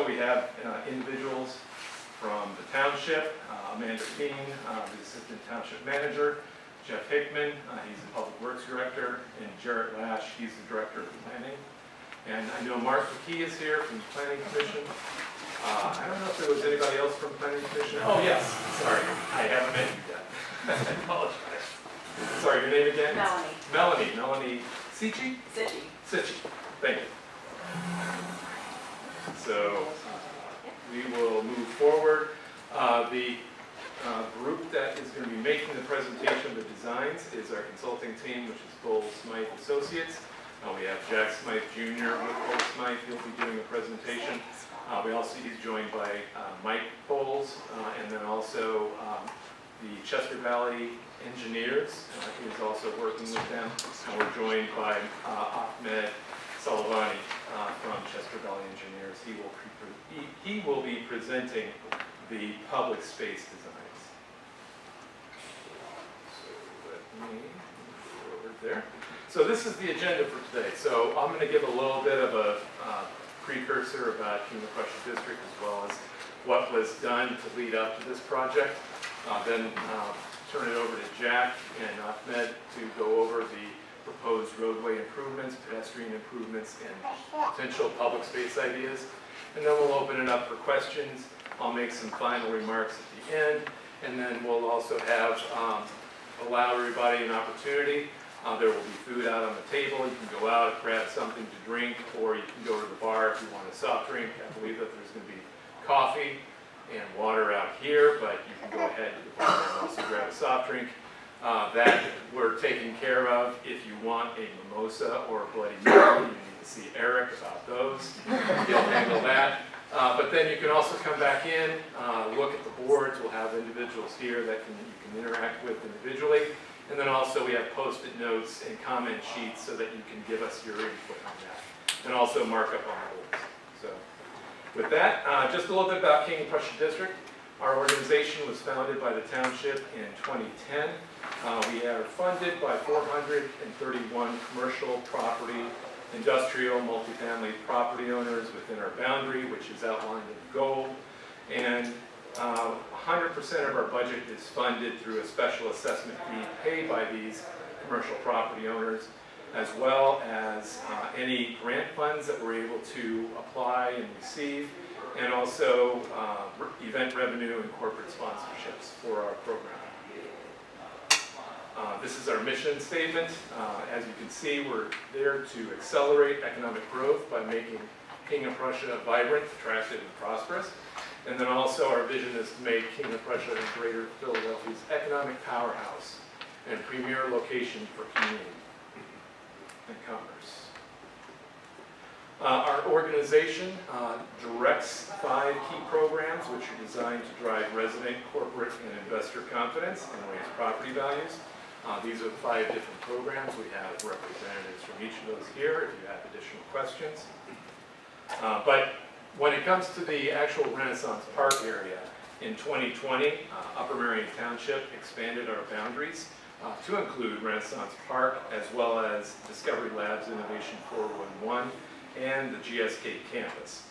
we have individuals from the township, Amanda Keene, the Assistant Township Manager, Jeff Hickman, he's the Public Works Director, and Jarrett Lash, he's the Director of Planning. And I know Mark McKee is here from the Planning Commission. I don't know if there was anybody else from Planning Commission. Oh, yes. Sorry, I haven't met you yet. I apologize. Sorry, your name again? Melanie. Melanie Sicci? Sicci. Thank you. So we will move forward. The group that is going to be making the presentation of the designs is our consulting team, which is Bowles Smythe Associates. We have Jack Smythe Jr. with Bowles Smythe. He'll be doing a presentation. He's joined by Mike Bowles, and then also the Chester Valley Engineers. He is also working with them. And we're joined by Ahmed Salavani from Chester Valley Engineers. He will be presenting the public space designs. So let me move forward there. So this is the agenda for today. So I'm going to give a little bit of a precursor about King of Prussia District, as well as what was done to lead up to this project. Then turn it over to Jack and Ahmed to go over the proposed roadway improvements, pedestrian improvements, and potential public space ideas. And then we'll open it up for questions. I'll make some final remarks at the end, and then we'll also have allow everybody an opportunity. There will be food out on the table. You can go out, grab something to drink, or you can go to the bar if you want a soft drink. I believe that there's going to be coffee and water out here, but you can go ahead to the bar and also grab a soft drink. That we're taking care of. If you want a mimosa or a Bloody Mary, you need to see Eric about those. He'll handle that. But then you can also come back in, look at the boards. We'll have individuals here that you can interact with individually. And then also we have Post-it notes and comment sheets so that you can give us your input on that. And also mark up on the boards. So with that, just a little bit about King of Prussia District. Our organization was founded by the township in 2010. We are funded by 431 commercial property, industrial, multifamily property owners within our boundary, which is outlined in gold. And 100% of our budget is funded through a special assessment fee paid by these commercial property owners, as well as any grant funds that we're able to apply and receive, and also event revenue and corporate sponsorships for our program. This is our mission statement. As you can see, we're there to accelerate economic growth by making King of Prussia vibrant, attractive, and prosperous. And then also our vision is to make King of Prussia and Greater Philadelphia's economic powerhouse and premier location for community and commerce. Our organization directs 5 key programs which are designed to drive resident, corporate, and investor confidence and raise property values. These are 5 different programs. We have representatives from each of those here if you have additional questions. But when it comes to the actual Renaissance Park area, in 2020, Upper Merion Township expanded our boundaries to include Renaissance Park, as well as Discovery Labs Innovation 411 and the GSK campus.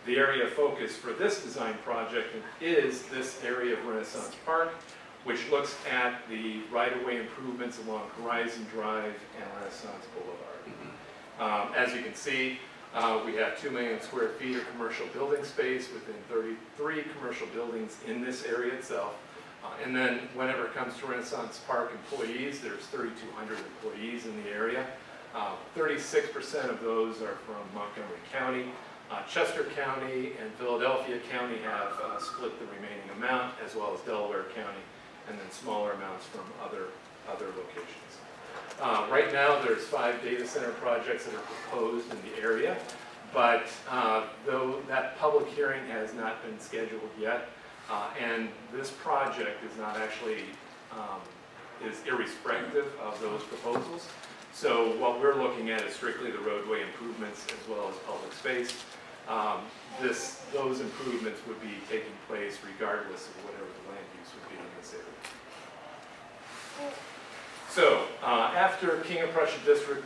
The area of focus for this design project is this area of Renaissance Park, which looks at the right-of-way improvements along Horizon Drive and Renaissance Boulevard. As you can see, we have 2 million square feet of commercial building space within 33 commercial buildings in this area itself. And then whenever it comes to Renaissance Park employees, there's 3,200 employees in the area. 36% of those are from Montgomery County. Chester County and Philadelphia County have split the remaining amount, as well as Delaware County, and then smaller amounts from other locations. Right now, there's 5 data center projects that are proposed in the area, but though that public hearing has not been scheduled yet, and this project is not actually is irrespective of those proposals. So what we're looking at is strictly the roadway improvements as well as public space. Those improvements would be taking place regardless of whatever the land use would be in this area. So after King of Prussia District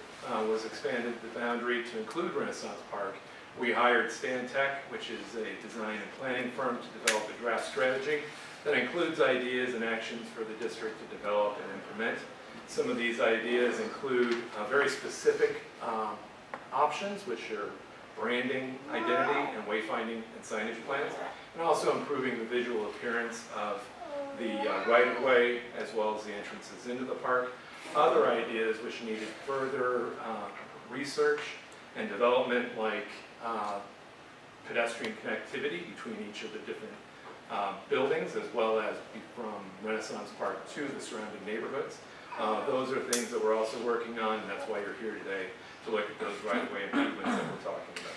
was expanded the boundary to include Renaissance Park, We hired Stantec, which is a design and planning firm, to develop a draft strategy that includes ideas and actions for the district to develop and implement. Some of these ideas include very specific options, which are branding, identity, and wayfinding and signage plans, and also improving the visual appearance of the right-of-way as well as the entrances into the park. Other ideas which needed further research and development, like pedestrian connectivity between each of the different buildings, as well as from Renaissance Park to the surrounding neighborhoods. Those are things that we're also working on, and that's why you're here today, to look at those right-of-way improvements that we're talking about.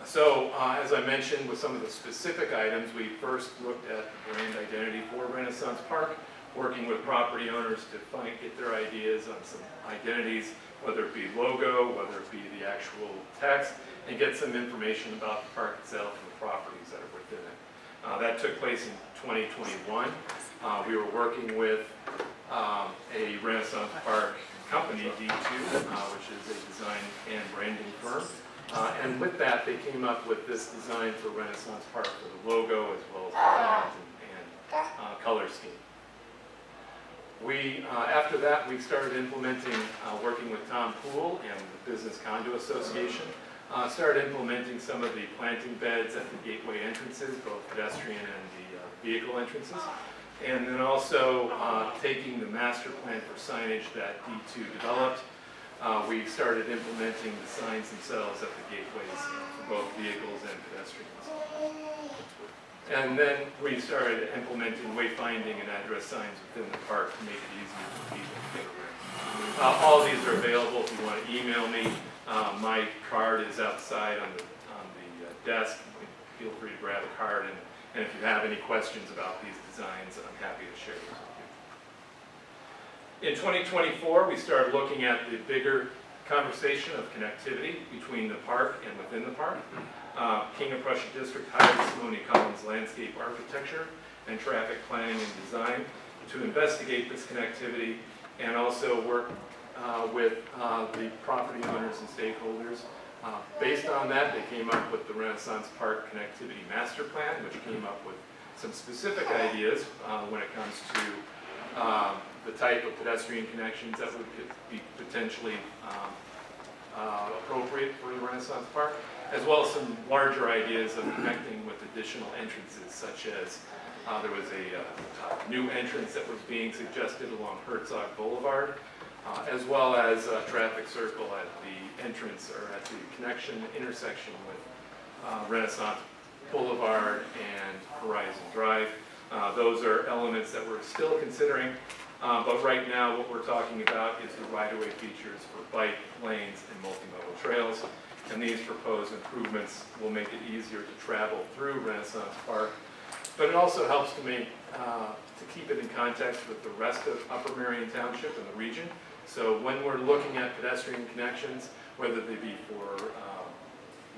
So, as I mentioned, with some of the specific items, we first looked at the brand identity for Renaissance Park, working with property owners to get their ideas on some identities, whether it be logo, whether it be the actual text, and get some information about the park itself and the properties that are within it. That took place in 2021. We were working with a Renaissance Park company, D2, which is a design and branding firm. And with that, they came up with this design for Renaissance Park for the logo, as well as the font and color scheme. After that, we started implementing, working with Tom Poole and the Business Condo Association, started implementing some of the planting beds at the gateway entrances, both pedestrian and the vehicle entrances. And then also taking the master plan for signage that D2 developed, we started implementing the signs themselves at the gateways for both vehicles and pedestrians. And then we started implementing wayfinding and address signs within the park to make it easier for people to get around. All of these are available if you want to email me. My card is outside on the desk. Feel free to grab a card, and if you have any questions about these designs, I'm happy to share those with you. In 2024, we started looking at the bigger conversation of connectivity between the park and within the park. King of Prussia District hired Simone Collins Landscape Architecture and Traffic Planning and Design to investigate this connectivity and also work with the property owners and stakeholders. Based on that, they came up with the Renaissance Park Connectivity Master Plan, which came up with some specific ideas when it comes to the type of pedestrian connections that would be potentially appropriate for the Renaissance Park, as well as some larger ideas of connecting with additional entrances, such as there was a new entrance that was being suggested along Herzog Boulevard, as well as a traffic circle at the entrance or at the intersection with Renaissance Boulevard and Horizon Drive. Those are elements that we're still considering, but right now what we're talking about is the right-of-way features for bike lanes and multimodal trails. And these proposed improvements will make it easier to travel through Renaissance Park, but it also helps to keep it in context with the rest of Upper Merion Township and the region. So when we're looking at pedestrian connections, whether they be for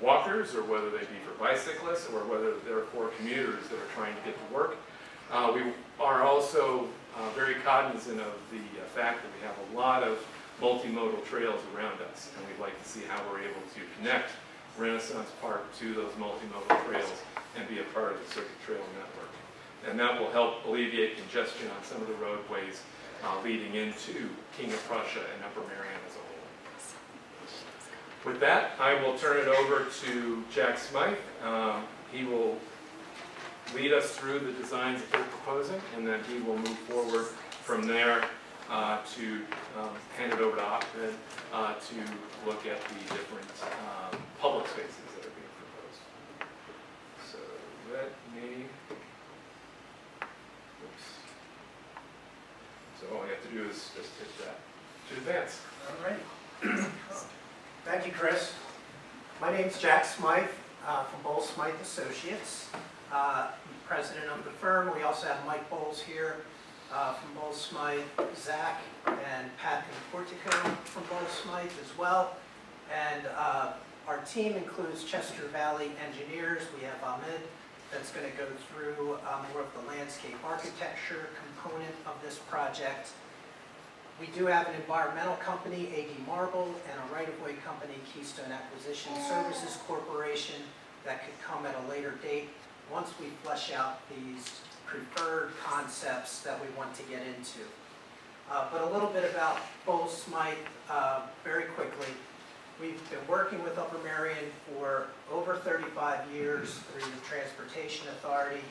walkers or whether they be for bicyclists or whether they're for commuters that are trying to get to work, we are also very cognizant of the fact that we have a lot of multimodal trails around us, and we'd like to see how we're able to connect Renaissance Park to those multimodal trails and be a part of the Circuit Trail network. And that will help alleviate congestion on some of the roadways leading into King of Prussia and Upper Merion as a whole. With that, I will turn it over to Jack Smythe. He will lead us through the designs that they're proposing, and then he will move forward from there to hand it over to Ahmed to look at the different public spaces that are being proposed. So let me, oops. So all you have to do is just hit that to advance. All right. Thank you, Chris. My name's Jack Smythe from Bowles Smythe Associates. I'm president of the firm. We also have Mike Bowles here from Bowles Smythe, Zach and Pat Portico from Bowles Smythe as well. And our team includes Chester Valley Engineers. We have Ahmed that's going to go through more of the landscape architecture component of this project. We do have an environmental company, AD Marble, and a right-of-way company, Keystone Acquisition Services Corporation, that could come at a later date once we flesh out these preferred concepts that we want to get into. But a little bit about Bowles Smythe very quickly. We've been working with Upper Merion for over 35 years through the Transportation Authority.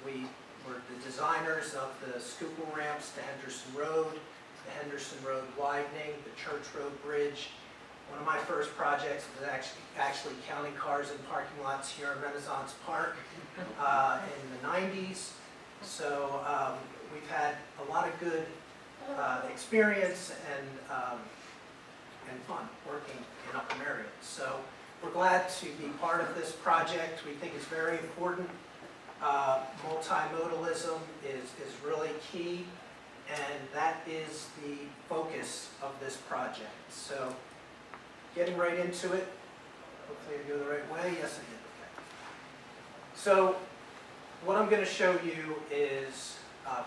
We were the designers of the Schuylkill ramps to Henderson Road, the Henderson Road widening, the Church Road Bridge. One of my first projects was actually counting cars in parking lots here in Renaissance Park in the 90s. So we've had a lot of good experience and fun working in Upper Merion. So we're glad to be part of this project. We think it's very important. Multimodalism is really key, and that is the focus of this project. So getting right into it, hopefully I go the right way. Yes, I did. Okay. So what I'm going to show you is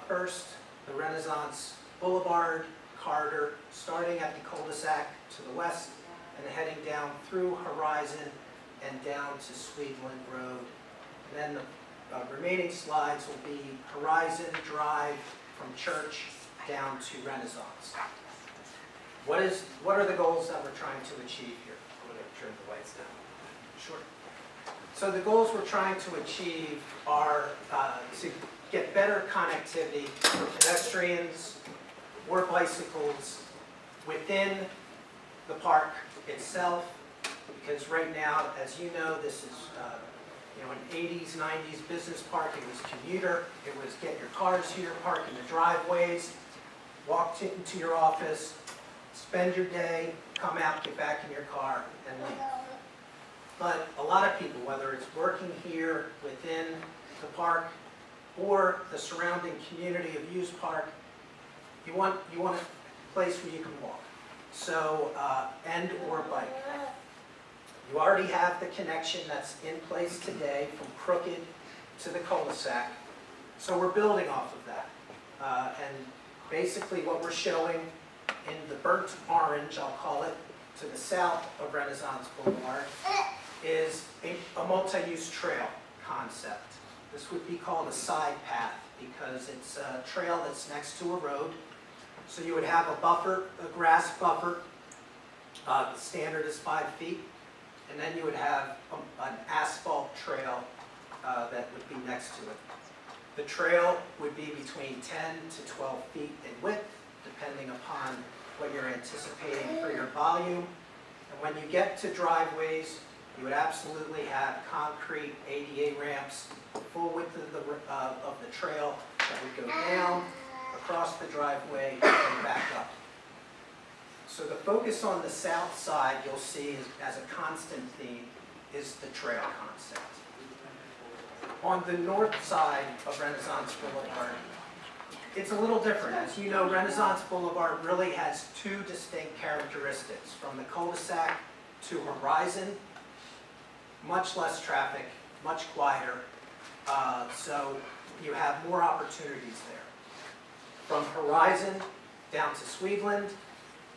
first the Renaissance Boulevard corridor, starting at the cul-de-sac to the west and heading down through Horizon and down to Sweetland Road. And then the remaining slides will be Horizon Drive from Church down to Renaissance. What are the goals that we're trying to achieve here? I'm going to turn the lights down. Sure. So the goals we're trying to achieve are to get better connectivity for pedestrians or bicycles within the park itself, because right now, as you know, this is an 80s, 90s business park. It was commuter. It was get your cars here, park in the driveways, walk into your office, spend your day, come out, get back in your car, and leave. But a lot of people, whether it's working here within the park or the surrounding community of Hughes Park, you want a place where you can walk, so and or bike. You already have the connection that's in place today from Crooked to the cul-de-sac, so we're building off of that. And basically what we're showing in the burnt orange, I'll call it, to the south of Renaissance Boulevard, is a multi-use trail concept. This would be called a side path because it's a trail that's next to a road. So you would have a buffer, a grass buffer. The standard is 5 feet. And then you would have an asphalt trail that would be next to it. The trail would be between 10 to 12 feet in width, depending upon what you're anticipating for your volume. And when you get to driveways, you would absolutely have concrete ADA ramps, full width of the trail that would go down, across the driveway, and back up. So the focus on the south side, you'll see as a constant theme, is the trail concept. On the north side of Renaissance Boulevard, it's a little different. As you know, Renaissance Boulevard really has two distinct characteristics. From the cul-de-sac to Horizon, much less traffic, much quieter, so you have more opportunities there. From Horizon down to Sweetland,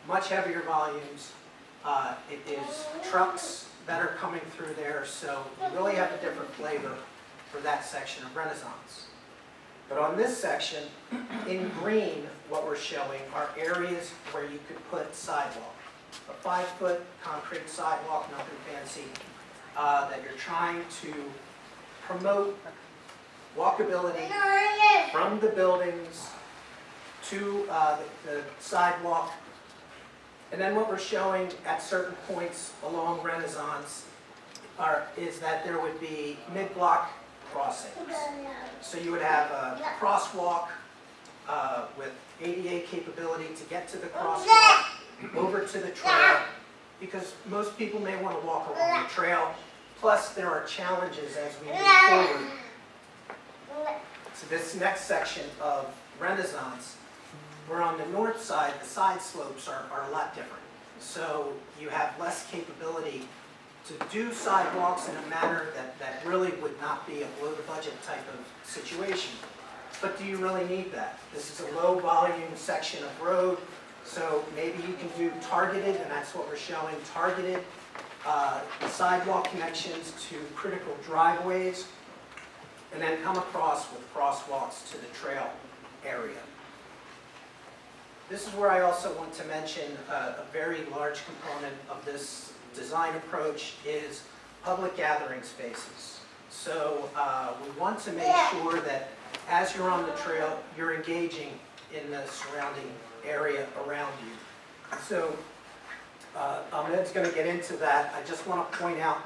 much heavier volumes. It is trucks that are coming through there, so you really have a different flavor for that section of Renaissance. But on this section, in green, what we're showing are areas where you could put sidewalk. A 5-foot concrete sidewalk, nothing fancy, that you're trying to promote walkability from the buildings to the sidewalk. And then what we're showing at certain points along Renaissance is that there would be mid-block crossings. So you would have a crosswalk with ADA capability to get to the crosswalk, over to the trail, because most people may want to walk along the trail. Plus, there are challenges as we move forward. So this next section of Renaissance, where on the north side, the side slopes are a lot different. So you have less capability to do sidewalks in a manner that really would not be a below the budget type of situation. but do you really need that? This is a low volume section of road, so maybe you can do targeted, and that's what we're showing, targeted sidewalk connections to critical driveways, and then come across with crosswalks to the trail area. This is where I also want to mention a very large component of this design approach is public gathering spaces. So we want to make sure that as you're on the trail, you're engaging in the surrounding area around you. So Ahmed's going to get into that. I just want to point out,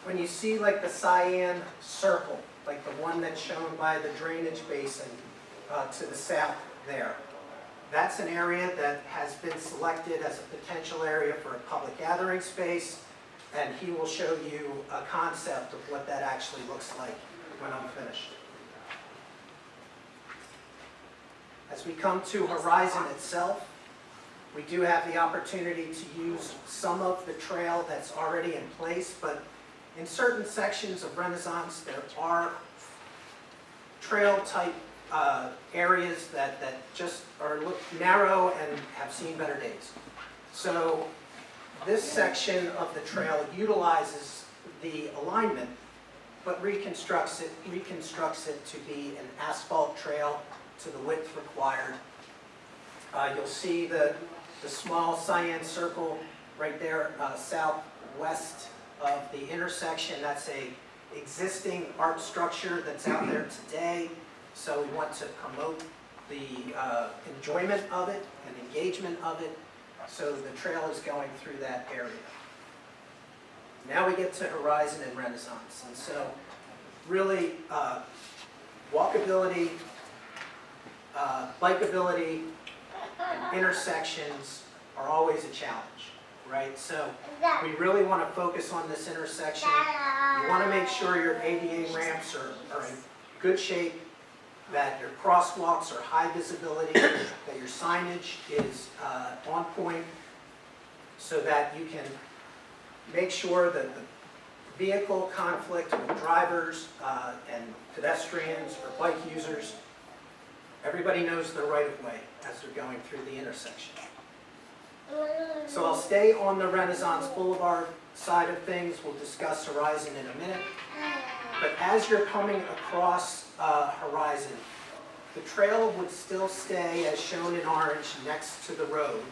when you see like the cyan circle, like the one that's shown by the drainage basin to the south there, that's an area that has been selected as a potential area for a public gathering space, and he will show you a concept of what that actually looks like when I'm finished. As we come to Horizon itself, we do have the opportunity to use some of the trail that's already in place, but in certain sections of Renaissance, there are trail-type areas that just are narrow and have seen better days. So this section of the trail utilizes the alignment, but reconstructs it to be an asphalt trail to the width required. You'll see the small cyan circle right there southwest of the intersection. That's a existing art structure that's out there today. So we want to promote the enjoyment of it and engagement of it. So the trail is going through that area. Now we get to Horizon and Renaissance. And so really walkability, bikeability, and intersections are always a challenge, right? So we really want to focus on this intersection. You want to make sure your ADA ramps are in good shape, that your crosswalks are high visibility, that your signage is on point, so that you can make sure that the vehicle conflict with drivers and pedestrians or bike users, everybody knows their right of way as they're going through the intersection. So I'll stay on the Renaissance Boulevard side of things. We'll discuss Horizon in a minute. But as you're coming across Horizon, the trail would still stay, as shown in orange, next to the road.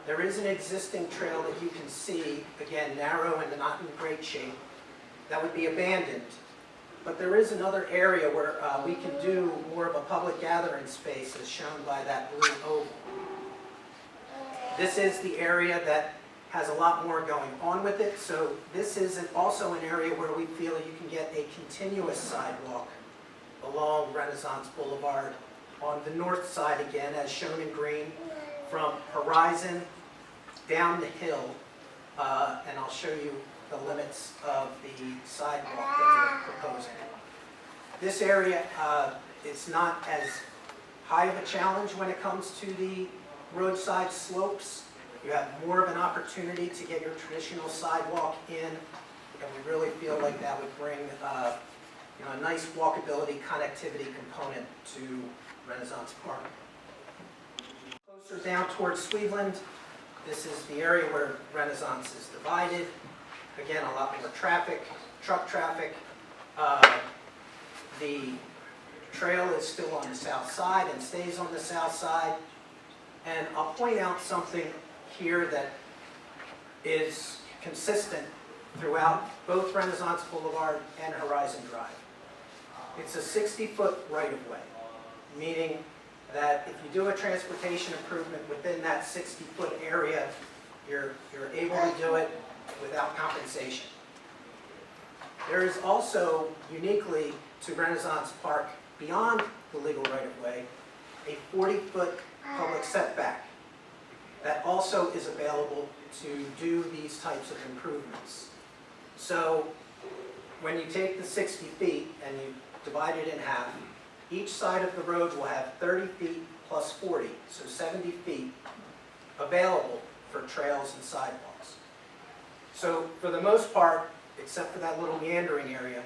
There is an existing trail that you can see, again, narrow and not in great shape, that would be abandoned. But there is another area where we can do more of a public gathering space, as shown by that blue oval. This is the area that has a lot more going on with it. So this is also an area where we feel you can get a continuous sidewalk along Renaissance Boulevard on the north side again, as shown in green, from Horizon down the hill. And I'll show you the limits of the sidewalk that we're proposing. This area is not as high of a challenge when it comes to the roadside slopes. You have more of an opportunity to get your traditional sidewalk in, and we really feel like that would bring a nice walkability connectivity component to Renaissance Park. Closer down towards Sweetland, this is the area where Renaissance is divided. Again, a lot more traffic, truck traffic. The trail is still on the south side and stays on the south side. And I'll point out something here that is consistent throughout both Renaissance Boulevard and Horizon Drive. It's a 60-foot right-of-way, meaning that if you do a transportation improvement within that 60-foot area, you're able to do it without compensation. There is also, uniquely to Renaissance Park, beyond the legal right-of-way, a 40-foot public setback that also is available to do these types of improvements. So when you take the 60 feet and you divide it in half, each side of the road will have 30 feet plus 40, so 70 feet available for trails and sidewalks. So for the most part, except for that little meandering area,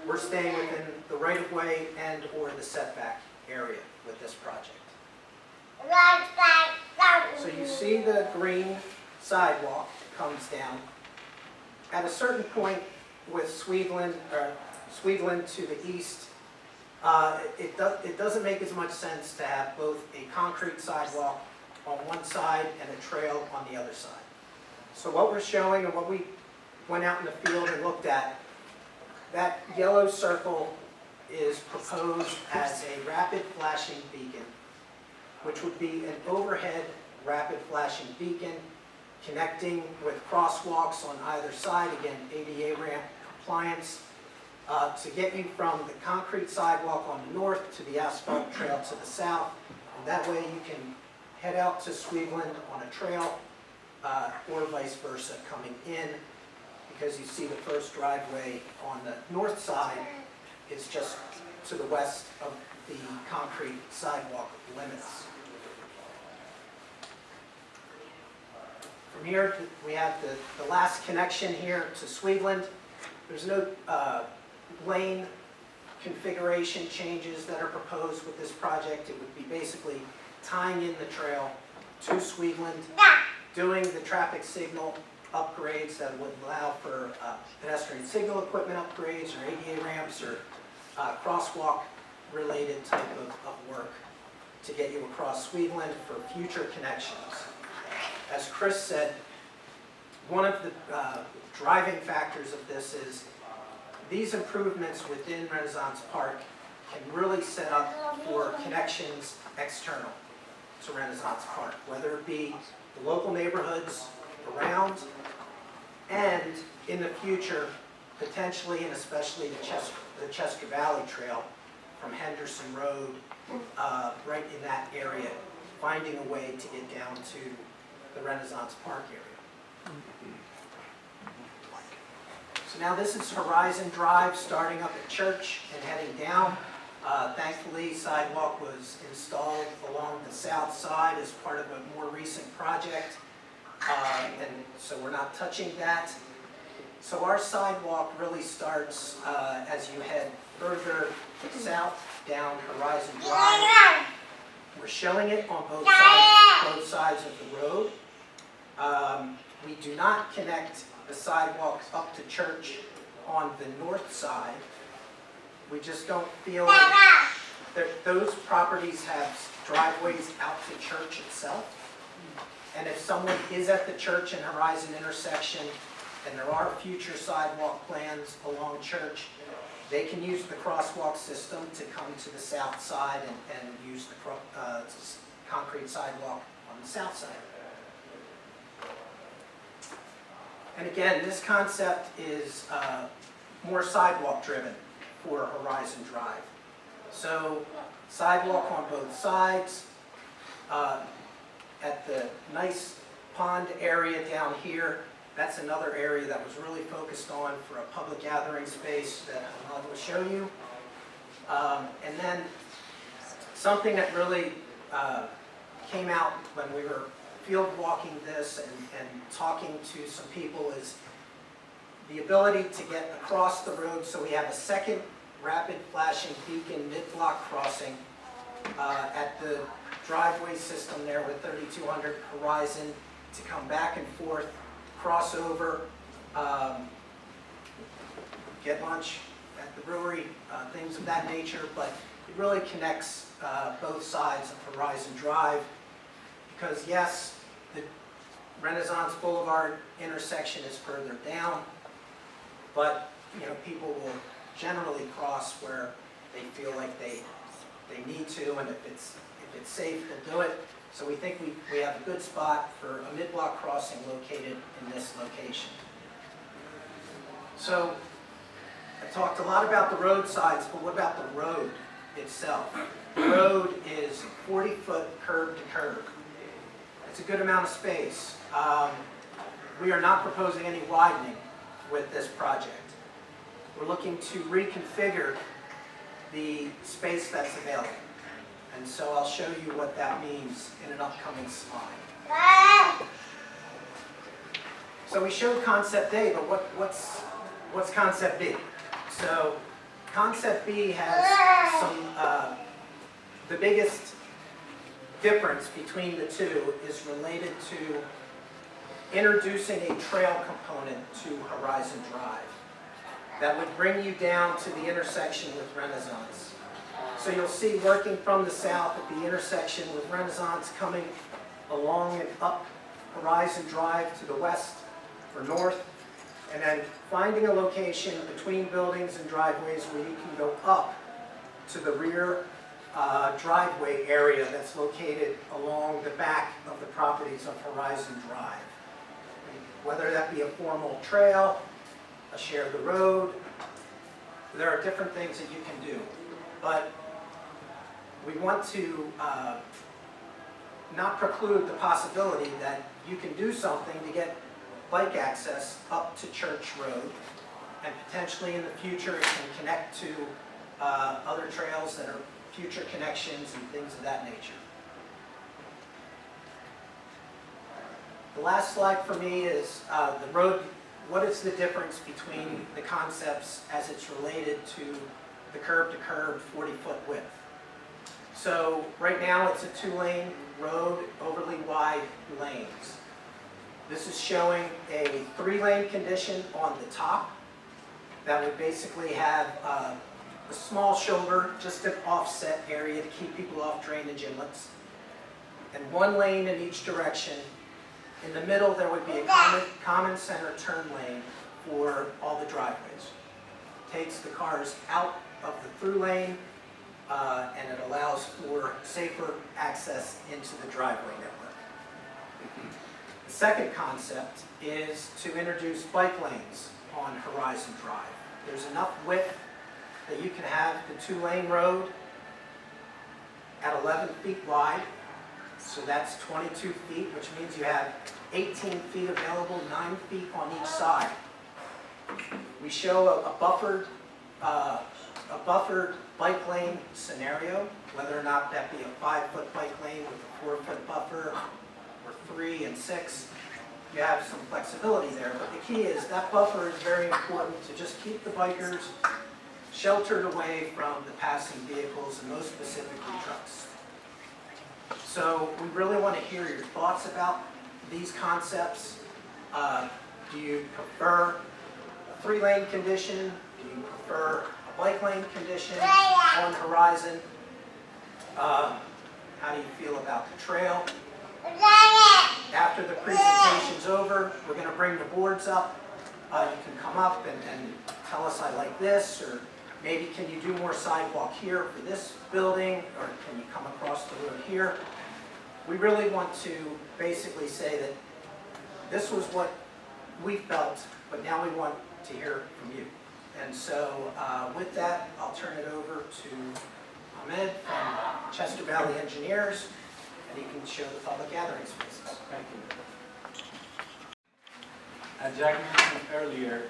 we're staying within the right-of-way and or the setback area with this project. So you see the green sidewalk comes down. At a certain point with Sweetland to the east, it doesn't make as much sense to have both a concrete sidewalk on one side and a trail on the other side. So what we're showing and what we went out in the field and looked at, that yellow circle is proposed as a rapid flashing beacon, which would be an overhead rapid flashing beacon connecting with crosswalks on either side, again, ADA ramp compliance, to get you from the concrete sidewalk on the north to the asphalt trail to the south. And that way you can head out to Sweetland on a trail or vice versa coming in, because you see the first driveway on the north side is just to the west of the concrete sidewalk limits. From here, we have the last connection here to Sweetland. There's no lane configuration changes that are proposed with this project. It would be basically tying in the trail to Sweetland, doing the traffic signal upgrades that would allow for pedestrian signal equipment upgrades or ADA ramps or crosswalk related type of work to get you across Sweetland for future connections. As Chris said, one of the driving factors of this is these improvements within Renaissance Park can really set up for connections external to Renaissance Park, whether it be the local neighborhoods around and in the future, potentially and especially the Chester Valley Trail from Henderson Road, right in that area, finding a way to get down to the Renaissance Park area. So now this is Horizon Drive, starting up at Church and heading down. Thankfully, sidewalk was installed along the south side as part of a more recent project, and so we're not touching that. So our sidewalk really starts as you head further south down Horizon Drive. We're showing it on both sides of the road. We do not connect the sidewalks up to Church on the north side. We just don't feel like those properties have driveways out to Church itself. And if someone is at the Church and Horizon intersection, and there are future sidewalk plans along Church, they can use the crosswalk system to come to the south side and use the concrete sidewalk on the south side. And again, this concept is more sidewalk driven for Horizon Drive. So sidewalk on both sides. At the nice pond area down here, that's another area that was really focused on for a public gathering space that I will show you. And then something that really came out when we were field walking this and talking to some people is the ability to get across the road. So we have a second rapid flashing beacon mid-block crossing at the driveway system there with 3200 Horizon to come back and forth, cross over, get lunch at the brewery, things of that nature, but it really connects both sides of Horizon Drive because yes, the Renaissance Boulevard intersection is further down, but people will generally cross where they feel like they need to, and if it's safe, they'll do it. So we think we have a good spot for a mid-block crossing located in this location. So I talked a lot about the roadsides, but what about the road itself? The road is 40-foot curb to curb. It's a good amount of space. We are not proposing any widening with this project. We're looking to reconfigure the space that's available. And so I'll show you what that means in an upcoming slide. So we showed concept A, but what's concept B? So concept B has some The biggest difference between the two is related to introducing a trail component to Horizon Drive that would bring you down to the intersection with Renaissance. So you'll see working from the south at the intersection with Renaissance, coming along and up Horizon Drive to the west or north, and then finding a location between buildings and driveways where you can go up to the rear driveway area that's located along the back of the properties of Horizon Drive. Whether that be a formal trail, a share the road, there are different things that you can do. But we want to not preclude the possibility that you can do something to get bike access up to Church Road, and potentially in the future it can connect to other trails that are future connections and things of that nature. The last slide for me is the road. What is the difference between the concepts as it's related to the curb-to-curb 40-foot width? So right now it's a 2-lane road, overly wide lanes. This is showing a 3-lane condition on the top that would basically have a small shoulder, just an offset area to keep people off drainage inlets, and 1 lane in each direction. In the middle, there would be a common center turn lane for all the driveways. Takes the cars out of the through lane, and it allows for safer access into the driveway network. The second concept is to introduce bike lanes on Horizon Drive. There's enough width that you can have the 2-lane road at 11 feet wide. So that's 22 feet, which means you have 18 feet available, 9 feet on each side. We show a buffered bike lane scenario, whether or not that be a 5-foot bike lane with a 4-foot buffer, or 3 and 6. You have some flexibility there, but the key is that buffer is very important to just keep the bikers sheltered away from the passing vehicles, and most specifically trucks. So we really want to hear your thoughts about these concepts. Do you prefer a 3-lane condition? Do you prefer a bike lane condition on Horizon? How do you feel about the trail? After the presentation's over, we're going to bring the boards up. You can come up and tell us, I like this, or maybe can you do more sidewalk here for this building, or can you come across the road here? We really want to basically say that this was what we felt, but now we want to hear from you. And so with that, I'll turn it over to Ahmed from Chester Valley Engineers, and he can show the public gathering spaces. Thank you. As Jack mentioned earlier,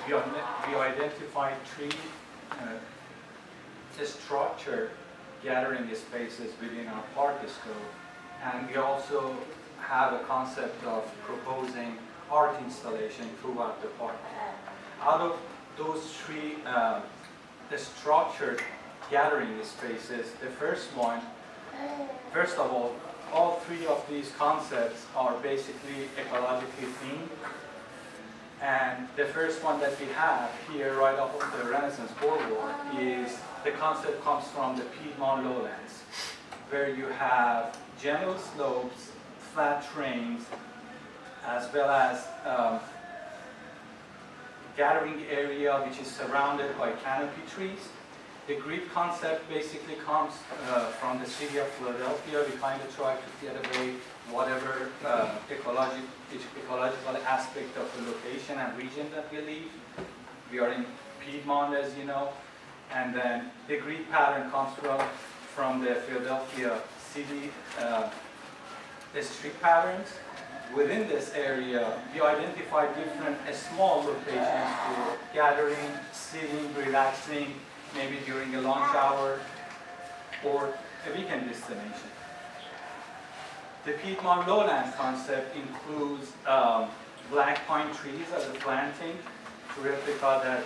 we identified 3 structure gathering spaces within our park scope, and we also have a concept of proposing art installation throughout the park. Out of those 3 structured gathering spaces, the first of all 3 of these concepts are basically ecologically themed. And the first one that we have here right off of the Renaissance Boardwalk is, the concept comes from the Piedmont Lowlands, where you have gentle slopes, flat terrains, as well as gathering area which is surrounded by canopy trees. The grid concept basically comes from the city of Philadelphia. We kind of try to get away whatever ecological aspect of the location and region that we live. We are in Piedmont, as you know, and then the grid pattern comes from the Philadelphia city street patterns. Within this area, we identified different small locations for gathering, sitting, relaxing, maybe during a lunch hour or a weekend destination. The Piedmont Lowland concept includes black pine trees as a planting to replicate that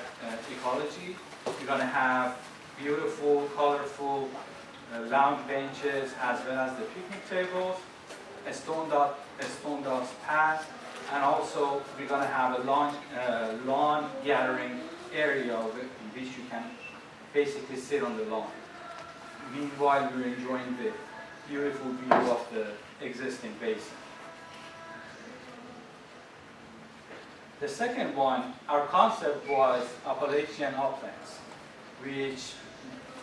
ecology. You're going to have beautiful, colorful lounge benches, as well as the picnic tables, a stone dust path, and also we're going to have a lawn gathering area in which you can basically sit on the lawn. Meanwhile, we're enjoying the beautiful view of the existing basin. The second one, our concept was Appalachian uplands, which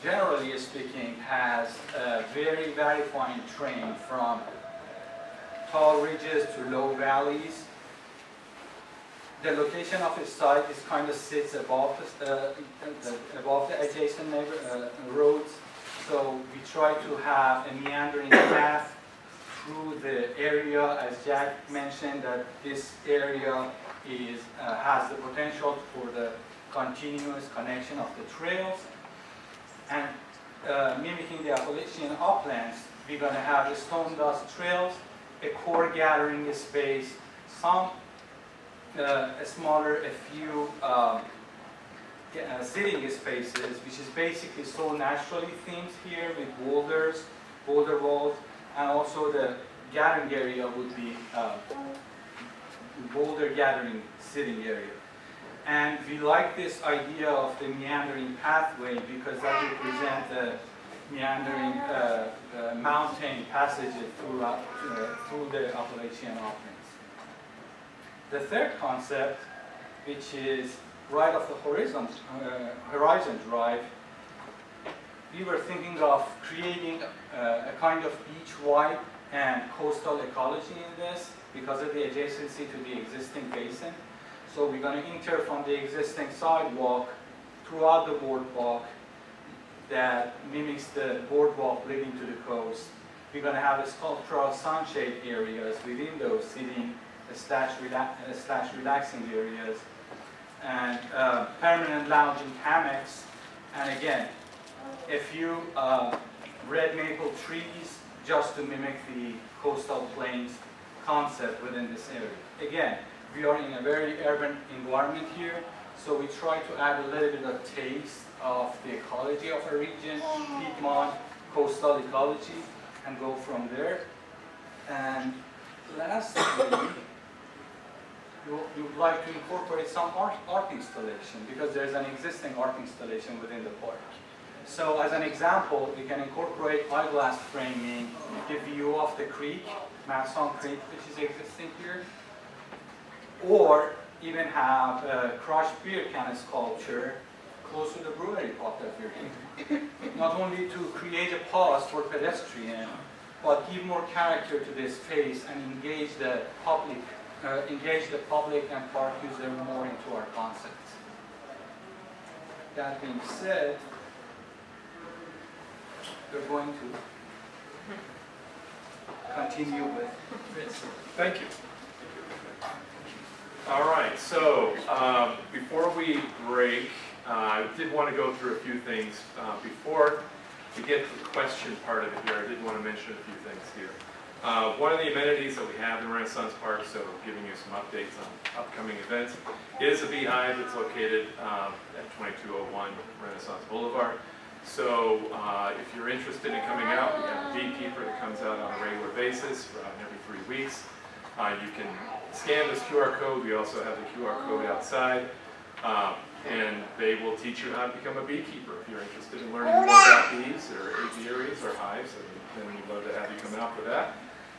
generally speaking has a very fine terrain from tall ridges to low valleys. The location of its site is kind of sits above the adjacent roads, so we try to have a meandering path through the area. As Jack mentioned, that this area has the potential for the continuous connection of the trails. And mimicking the Appalachian uplands, we're going to have the stone dust trails, a core gathering space, some a few sitting spaces, which is basically so naturally themed here with boulders, boulder walls, and also the gathering area would be boulder gathering sitting area. And we like this idea of the meandering pathway because that represents the meandering mountain passages through the Appalachian uplands. The third concept, which is right off the Horizon Drive, we were thinking of creating a kind of beach-wide and coastal ecology in this because of the adjacency to the existing basin. So we're going to enter from the existing sidewalk throughout the boardwalk that mimics the boardwalk leading to the coast. We're going to have a sculptural sunshade areas within those sitting / relaxing areas, and permanent lounging hammocks, and again, a few red maple trees just to mimic the coastal plains concept within this area. Again, we are in a very urban environment here, so we try to add a little bit of taste of the ecology of a region, Piedmont coastal ecology, and go from there. And lastly, we would like to incorporate some art installation because there's an existing art installation within the park. So as an example, we can incorporate eyeglass framing, the view of the creek, Masson Creek, which is existing here, or even have a crushed beer can sculpture close to the brewery pub that we're doing. Not only to create a pause for pedestrian, but give more character to this space and engage the public and park user more into our concepts. That being said, we're going to continue with this. Thank you. All right, so before we break, I did want to go through a few things. Before we get to the question part of it here, I did want to mention a few things here. One of the amenities that we have in Renaissance Park, so giving you some updates on upcoming events, is a beehive that's located at 2201 Renaissance Boulevard. So if you're interested in coming out, we have a beekeeper that comes out on a regular basis, every 3 weeks. You can scan this QR code. We also have the QR code outside. And they will teach you how to become a beekeeper. If you're interested in learning more about bees or apiaries or hives, then we'd love to have you come out for that.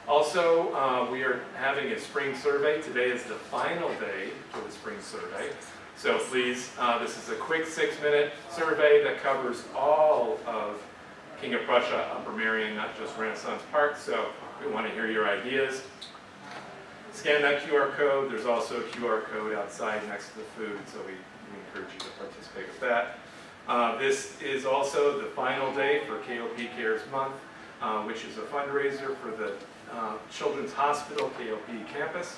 Also, we are having a spring survey. Today is the final day for the spring survey. So please, this is a quick 6-minute survey that covers all of King of Prussia, Upper Merion, not just Renaissance Park. So we want to hear your ideas. Scan that QR code. There's also a QR code outside next to the food, so we encourage you to participate with that. This is also the final day for KOP Cares Month, which is a fundraiser for the Children's Hospital KOP campus.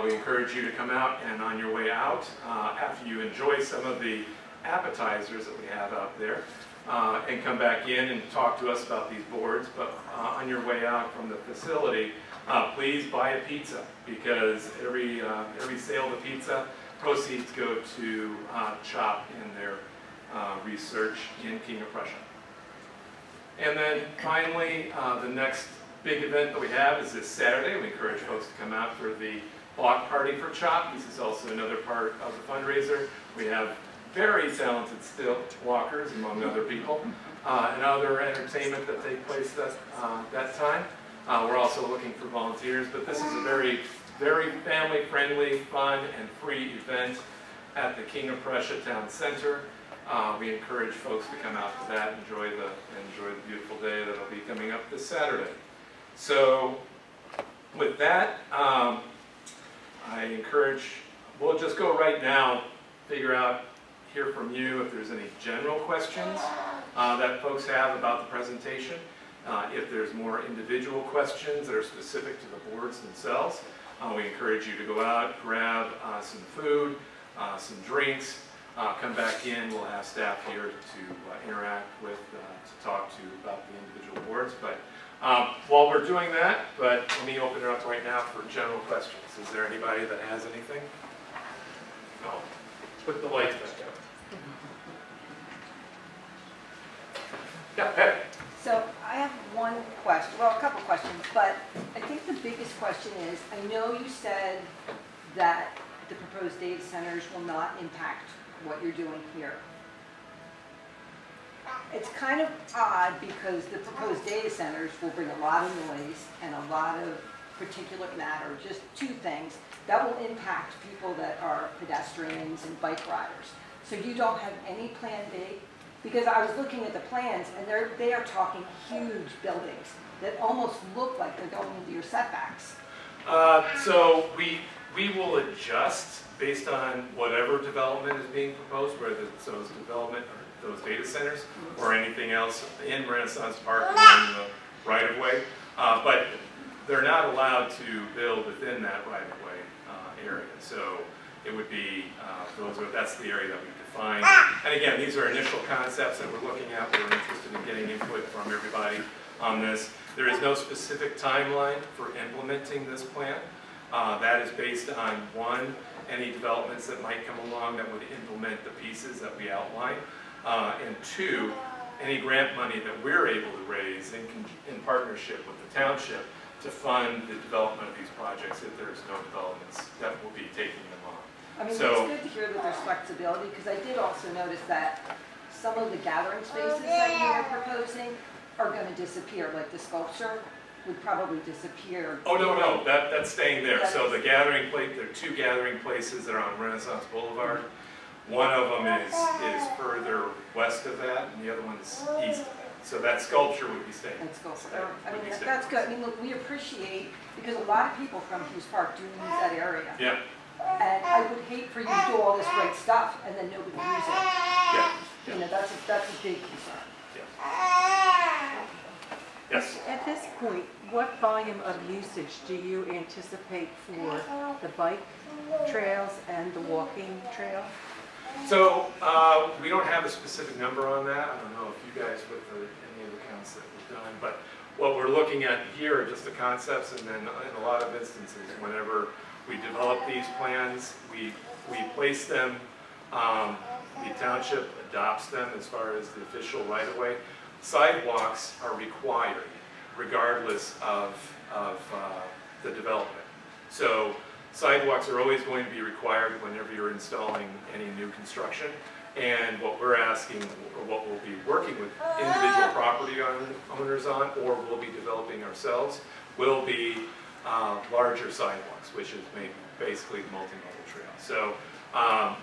We encourage you to come out, and on your way out, after you enjoy some of the appetizers that we have out there, and come back in and talk to us about these boards, but on your way out from the facility, please buy a pizza, because every sale of a pizza, proceeds go to CHOP in their research in King of Prussia. And then finally, the next big event that we have is this Saturday. We encourage folks to come out for the block party for CHOP. This is also another part of the fundraiser. We have very talented still walkers, among other people, and other entertainment that take place that time. We're also looking for volunteers, but this is a very, very family-friendly, fun, and free event at the King of Prussia Town Center. We encourage folks to come out to that, enjoy the beautiful day that'll be coming up this Saturday. So with that, I encourage, we'll just go right now, figure out, hear from you if there's any general questions that folks have about the presentation. If there's more individual questions that are specific to the boards themselves, we encourage you to go out, grab some food, some drinks, come back in. We'll have staff here to interact with, to talk to about the individual boards. But while we're doing that, let me open it up right now for general questions. Is there anybody that has anything? No. Put the lights back up. Yeah, Patty. So I have one question, well, a couple questions, but I think the biggest question is, I know you said that the proposed data centers will not impact what you're doing here. It's kind of odd because the proposed data centers will bring a lot of noise and a lot of particulate matter, just two things that will impact people that are pedestrians and bike riders. So you don't have any plan B? Because I was looking at the plans and they are talking huge buildings that almost look like they're going into your setbacks. So we will adjust based on whatever development is being proposed, whether it's those development or those data centers or anything else in Renaissance Park along the right-of-way. But they're not allowed to build within that right-of-way area. So it would be, that's the area that we define. And again, these are initial concepts that we're looking at. We're interested in getting input from everybody on this. There is no specific timeline for implementing this plan. That is based on, one, any developments that might come along that would implement the pieces that we outline, and two, any grant money that we're able to raise in partnership with the township to fund the development of these projects if there's no developments that will be taking them on. I mean, So- it's good to hear that there's flexibility, because I did also notice that some of the gathering spaces that you are proposing are going to disappear, like the sculpture would probably disappear. Oh, no, that's staying there. So the gathering place, there are two gathering places that are on Renaissance Boulevard. One of them is further west of that, and the other one's east of that. So that sculpture would be staying. Let's go for That that. I would mean, be staying. that's good. I mean, look, we appreciate, because a lot of people from Hughes Park do use that area. Yeah, And I would hate for you to do all this great stuff and then nobody use it. yeah, You yeah, know, that's a big concern. yes. At this point, what volume of usage do you anticipate for the bike trails and the walking trail? So we don't have a specific number on that. I don't know if you guys with any of the counts that we've done, but what we're looking at here are just the concepts, and then in a lot of instances, whenever we develop these plans, we place them, the township adopts them as far as the official right-of-way. Sidewalks are required regardless of the development. So sidewalks are always going to be required whenever you're installing any new construction. And what we're asking, or what we'll be working with individual property owners on, or we'll be developing ourselves, will be larger sidewalks, which is basically multimodal trail. So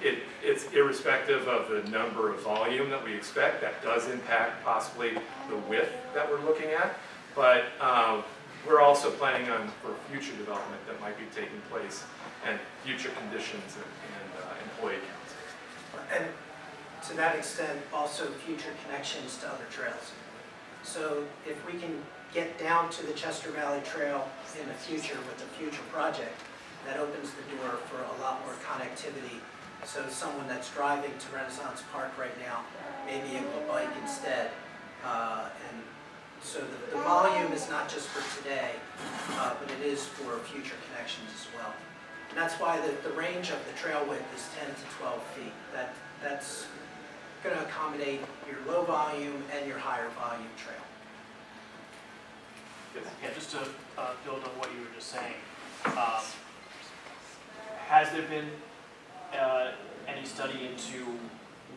it's irrespective of the number of volume that we expect. That does impact possibly the width that we're looking at. But we're also planning on for future development that might be taking place and future conditions and employee counts. And to that extent, also future connections to other trails. So if we can get down to the Chester Valley Trail in the future with a future project, that opens the door for a lot more connectivity. So someone that's driving to Renaissance Park right now may be able to bike instead. And so the volume is not just for today, but it is for future connections as well. And that's why the range of the trail width is 10 to 12 feet. That's going to accommodate your low volume and your higher volume trail. Yes. Yeah, just to build on what you were just saying, has there been any study into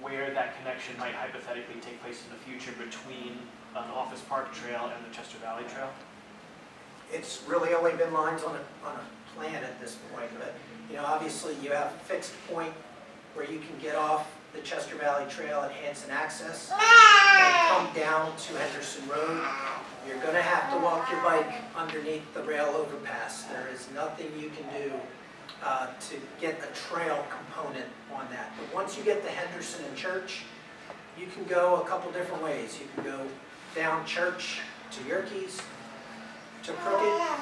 where that connection might hypothetically take place in the future between an Office Park Trail and the Chester Valley Trail? It's really only been lines on a plan at this point, but, you know, obviously you have a fixed point where you can get off the Chester Valley Trail at Hanson Access and come down to Henderson Road. You're gonna have to walk your bike underneath the rail overpass. There is nothing you can do to get a trail component on that. But once you get to Henderson and Church, you can go a couple different ways. You can go down Church to Yerkes, to Crooked,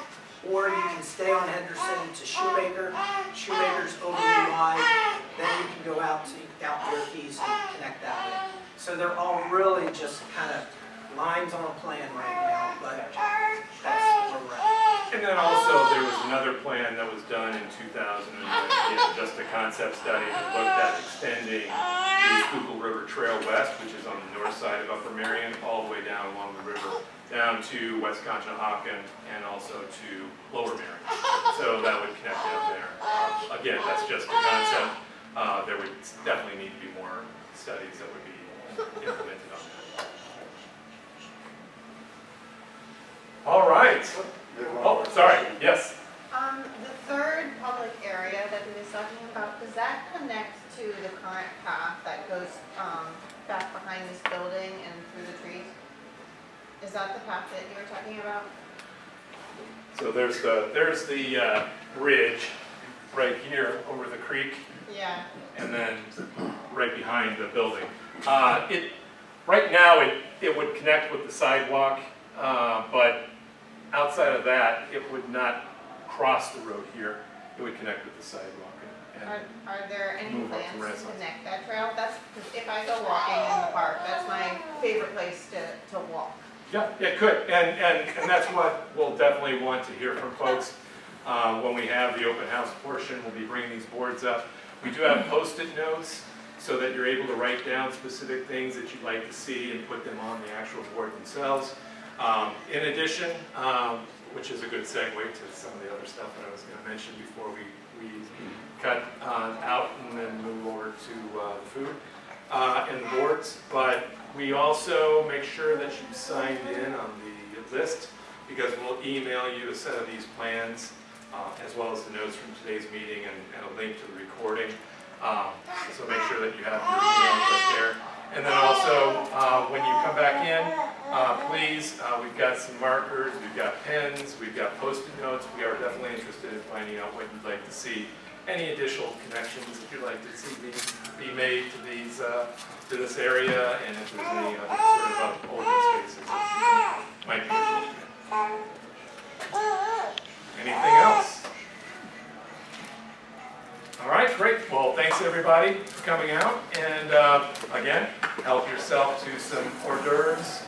or you can stay on Henderson to Shoemaker. Shoemaker's overly wide, then you can go out Yerkes and connect that way. So they're all really just kind of lines on a plan right now, but that's where we're at. And then also, there was another plan that was done in 2009, again, just a concept study that looked at extending the Schuylkill River Trail West, which is on the north side of Upper Marion, all the way down along the river, down to West Conshohocken, and also to Lower Marion. So that would connect down there. Again, that's just a concept. There would definitely need to be more studies that would be implemented on that. All right. Oh, sorry, yes. The third public area that he was talking about, does that connect to the current path that goes back behind this building and through the trees? Is that the path that you were talking about? So there's the bridge right here over the creek, Yeah. and then right behind the building. Right now, it would connect with the sidewalk, but outside of that, it would not cross the road here. It would connect with the sidewalk. Are there any Move up to plans to Renaissance. connect that trail? That's, 'cause if I go walking in the park, that's my favorite place to walk. Yeah, it could, and that's what we'll definitely want to hear from folks. When we have the open house portion, we'll be bringing these boards up. We do have Post-it notes so that you're able to write down specific things that you'd like to see and put them on the actual board themselves. In addition, which is a good segue to some of the other stuff that I was going to mention before we cut out and then move over to the food and the boards, but we also make sure that you signed in on the list, because we'll email you a set of these plans as well as the notes from today's meeting and a link to the recording. So make sure that you have your email list there. And then also, when you come back in, please, we've got some markers, we've got pens, we've got Post-it notes. We are definitely interested in finding out what you'd like to see, any additional connections that you'd like to see be made to these, to this area, and if there's any other sort of open spaces that you might be looking at. Anything else? All right, great. Well, thanks everybody for coming out, and again, help yourself to some hors d'oeuvres